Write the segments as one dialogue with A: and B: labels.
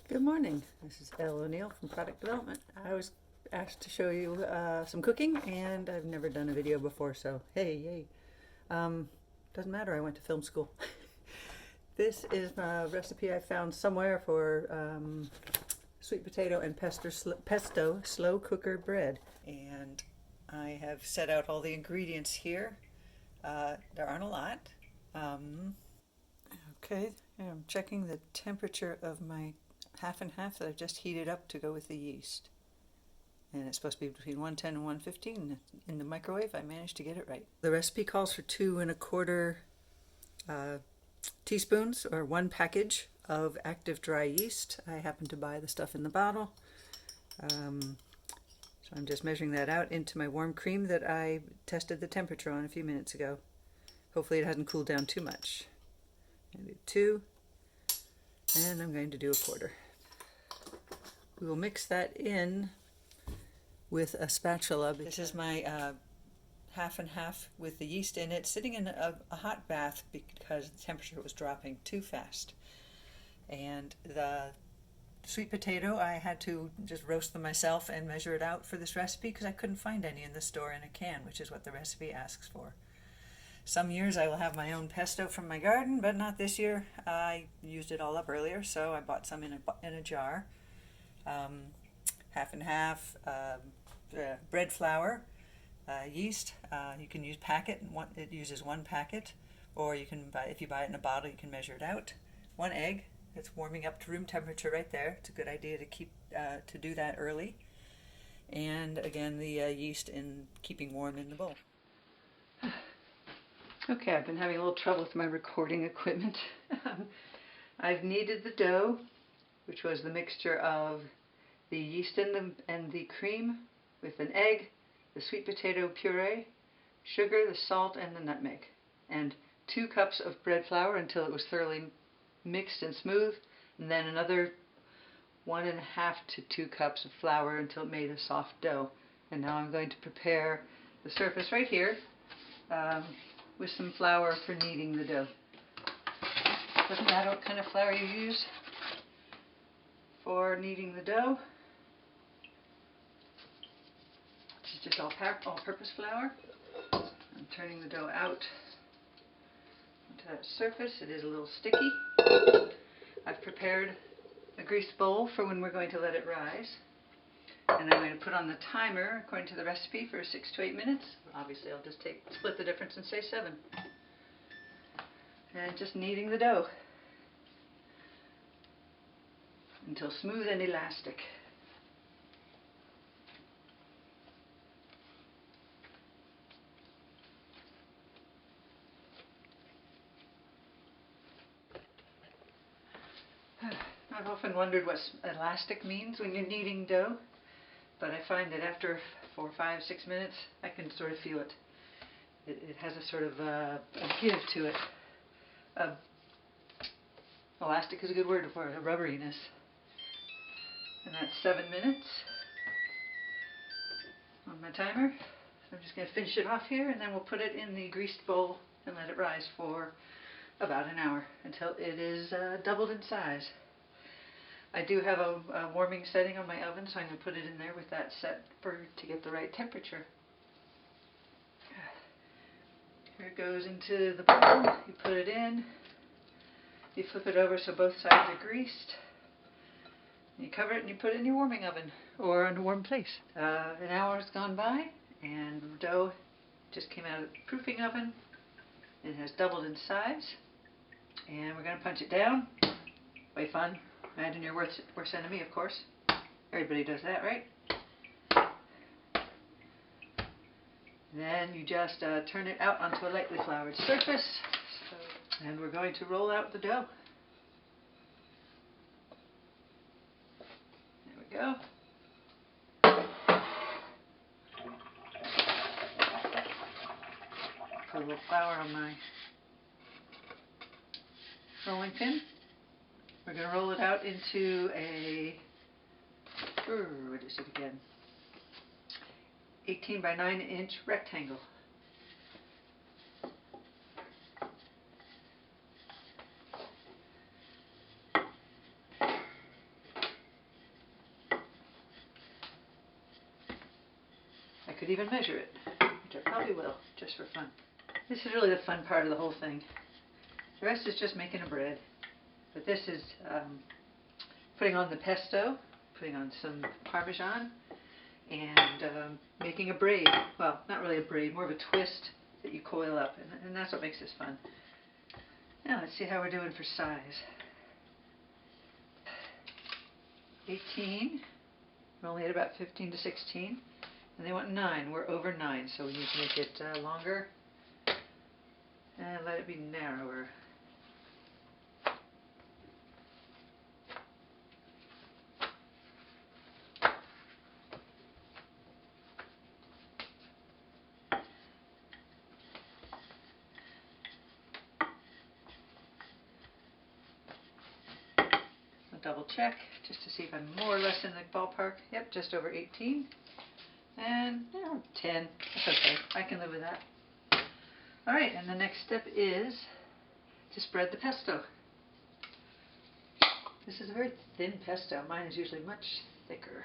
A: Good morning. This is Elle O'Neill from Product Development. I was asked to show you some cooking, and I've never done a video before, so hey, yay. Doesn't matter, I went to film school. This is a recipe I found somewhere for sweet potato and pesto slow cooker bread. And I have set out all the ingredients here. There aren't a lot. Okay, I'm checking the temperature of my half and half that I've just heated up to go with the yeast. And it's supposed to be between 110 and 115 in the microwave. I managed to get it right. The recipe calls for 2¼ teaspoons or 1 package of active dry yeast. I happen to buy the stuff in the bottle. So I'm just measuring that out into my warm cream that I tested the temperature on a few minutes ago. Hopefully it hasn't cooled down too much. I'm going to do 2, and I'm going to do 1/4. We will mix that in with a spatula. This is my half and half with the yeast in it, sitting in a hot bath because the temperature was dropping too fast. And the sweet potato, I had to just roast them myself and measure it out for this recipe because I couldn't find any in the store in a can, which is what the recipe asks for. Some years I will have my own pesto from my garden, but not this year. I used it all up earlier, so I bought some in a jar. Half and half bread flour, yeast. You can use packet. It uses 1 packet, or you can buy, if you buy it in a bottle, you can measure it out. 1 egg. It's warming up to room temperature right there. It's a good idea to do that early. And again, the yeast in keeping warm in the bowl. Okay, I've been having a little trouble with my recording equipment. I've kneaded the dough, which was the mixture of the yeast and the cream with an egg, the sweet potato puree, sugar, the salt, and the nutmeg, and 2 cups of bread flour until it was thoroughly mixed and smooth, and then another 1½ to 2 cups of flour until it made a soft dough. And now I'm going to prepare the surface right here with some flour for kneading the dough. Doesn't matter what kind of flour you use for kneading the dough. This is just all-purpose flour. I'm turning the dough out onto that surface. It is a little sticky. I've prepared a greased bowl for when we're going to let it rise. And I'm going to put on the timer, according to the recipe, for 6 to 8 minutes. Obviously, I'll just split the difference and say 7. And just kneading the dough until smooth and elastic. I've often wondered what elastic means when you're kneading dough, but I find that after 4, 5, 6 minutes, I can sort of feel it. It has a sort of a give to it. Elastic is a good word for it, a rubberiness. And that's 7 minutes on my timer. So I'm just going to finish it off here, and then we'll put it in the greased bowl and let it rise for about an hour until it is doubled in size. I do have a warming setting on my oven, so I'm going to put it in there with that set to get the right temperature. Here it goes into the bowl. You put it in. You flip it over so both sides are greased. You cover it and you put it in your warming oven or in a warm place. An hour has gone by and the dough just came out of the proofing oven. It has doubled in size. And we're going to punch it down. Way fun. Imagine your worst enemy, of course. Everybody does that, right? Then you just turn it out onto a lightly floured surface. And we're going to roll out the dough. There we go. Put a little flour on my rolling pin. We're going to roll it out into a, what is it again? 18 by 9 inch rectangle. could even measure it, which I probably will, just for fun. This is really the fun part of the whole thing. The rest is just making a bread. But this is putting on the pesto, putting on some Parmesan, and making a braid. Well, not really a braid, more of a twist that you coil up, and that's what makes this fun. Now let's see how we're doing for size. 18. We're only at about 15 to 16. And they want 9. We're over 9, so we need to make it longer and let it be narrower. Double check just to see if I'm more or less in the ballpark. Yep, just over 18. And 10. That's okay. I can live with that. Alright, and the next step is to spread the pesto. This is a very thin pesto. Mine is usually much thicker.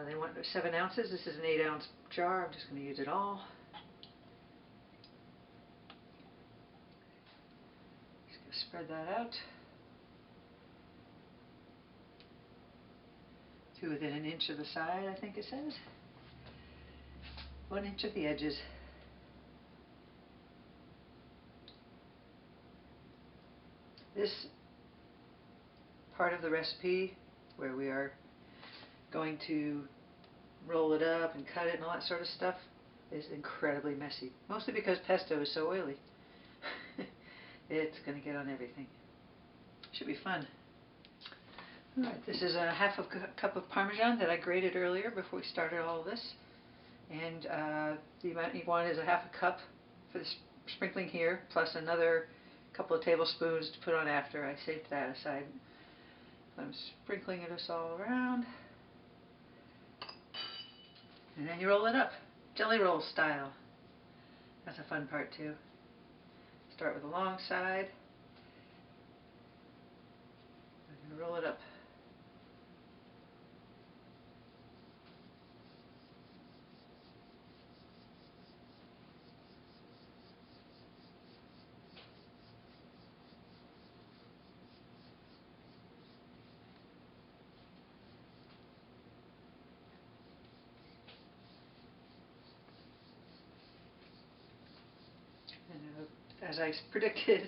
A: They want 7 ounces. This is an 8-ounce jar. I'm just going to use it all. Just going to spread that out to within an inch of the side, I think it says. 1 inch of the edges. This part of the recipe where we are going to roll it up and cut it and all that sort of stuff is incredibly messy. Mostly because pesto is so oily. It's going to get on everything. Should be fun. Alright, this is a half cup of Parmesan that I grated earlier before we started all of this. And the amount you want is a half a cup for the sprinkling here, plus another couple of tablespoons to put on after. I saved that aside. I'm sprinkling it all around. And then you roll it up, jelly roll style. That's a fun part too. Start with the long side. And roll it up. And as I predicted,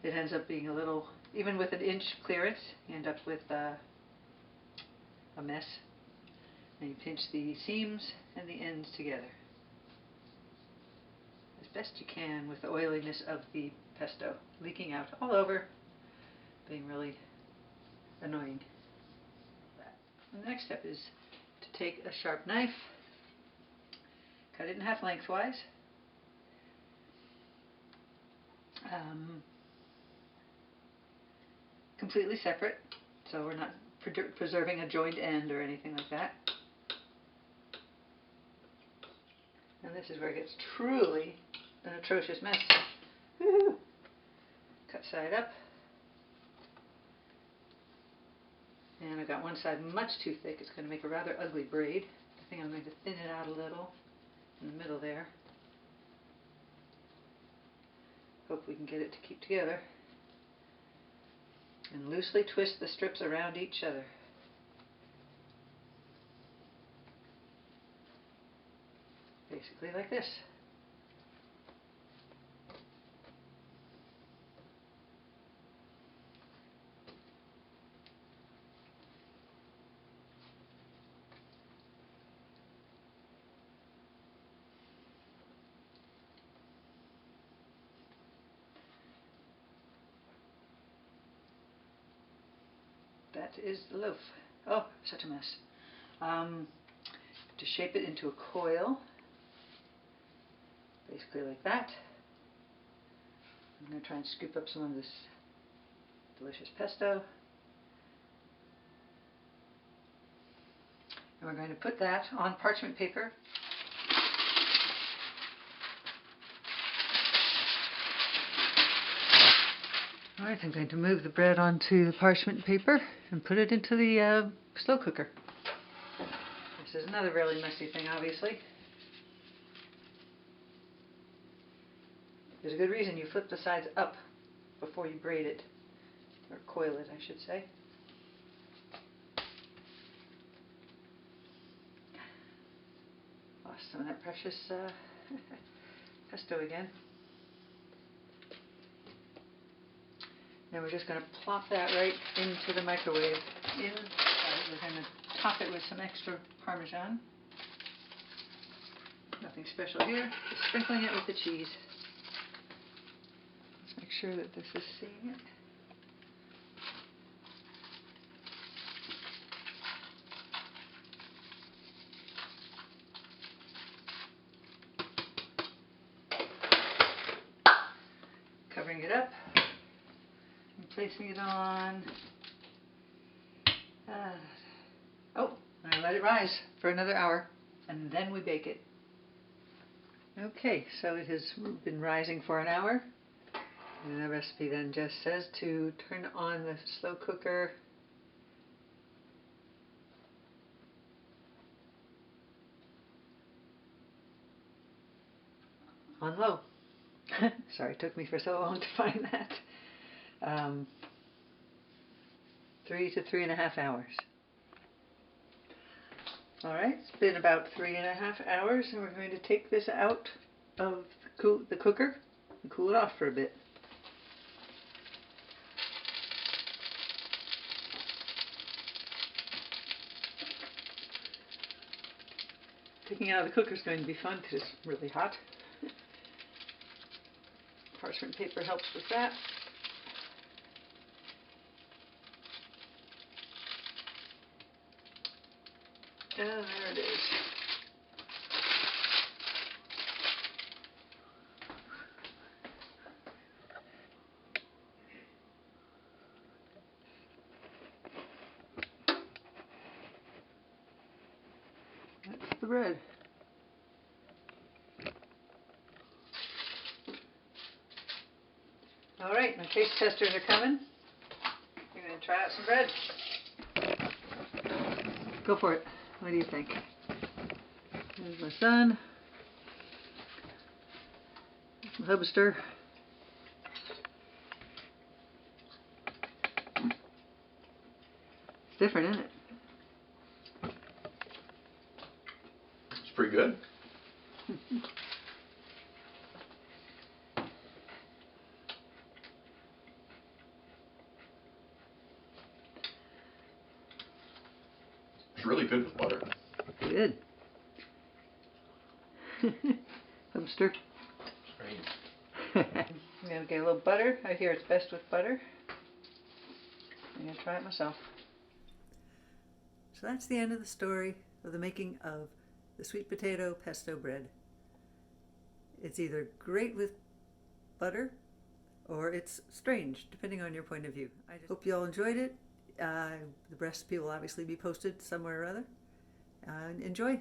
A: it ends up being a little, even with an inch clearance, you end up with a mess. And you pinch the seams and the ends together as best you can with the oiliness of the pesto leaking out all over, being really annoying. And the next step is to take a sharp knife, cut it in half lengthwise. Completely separate, so we're not preserving a joint end or anything like that. And this is where it gets truly an atrocious mess. Woo-hoo. Cut side up. And I've got one side much too thick. It's going to make a rather ugly braid. I think I'm going to thin it out a little in the middle there. Hope we can get it to keep together. And loosely twist the strips around each other. Basically like this. That is the loaf. Oh, such a mess. To shape it into a coil, basically like that. I'm going to try and scoop up some of this delicious pesto. And we're going to put that on parchment paper. Alright, I'm going to move the bread onto the parchment paper and put it into the slow cooker. This is another really messy thing, obviously. There's a good reason you flip the sides up before you braid it, or coil it, I should say. Lost some of that precious pesto again. Now we're just going to plop that right into the microwave. We're going to top it with some extra Parmesan. Nothing special here, just sprinkling it with the cheese. Let's make sure that this is seeing it. Covering it up and placing it on. I let it rise for another hour and then we bake it. Okay, so it has been rising for an hour, and the recipe then just says to turn on the slow cooker on low. Sorry, it took me for so long to find that. 3 to 3.5 hours. Alright, it's been about 3.5 hours, and we're going to take this out of the cooker and cool it off for a bit. Taking it out of the cooker is going to be fun because it's really hot. Parchment paper helps with that. And there it is. That's the bread. Alright, my taste testers are coming. We're going to try out some bread. Go for it. What do you think? There's my son. Some hubster. It's different, isn't it?
B: It's pretty good. It's really good with butter.
A: Good. Hubster. I'm going to get a little butter. I hear it's best with butter. I'm going to try it myself. So that's the end of the story of the making of the sweet potato pesto bread. It's either great with butter or it's strange, depending on your point of view. I just hope you all enjoyed it. The recipe will obviously be posted somewhere or other. Enjoy.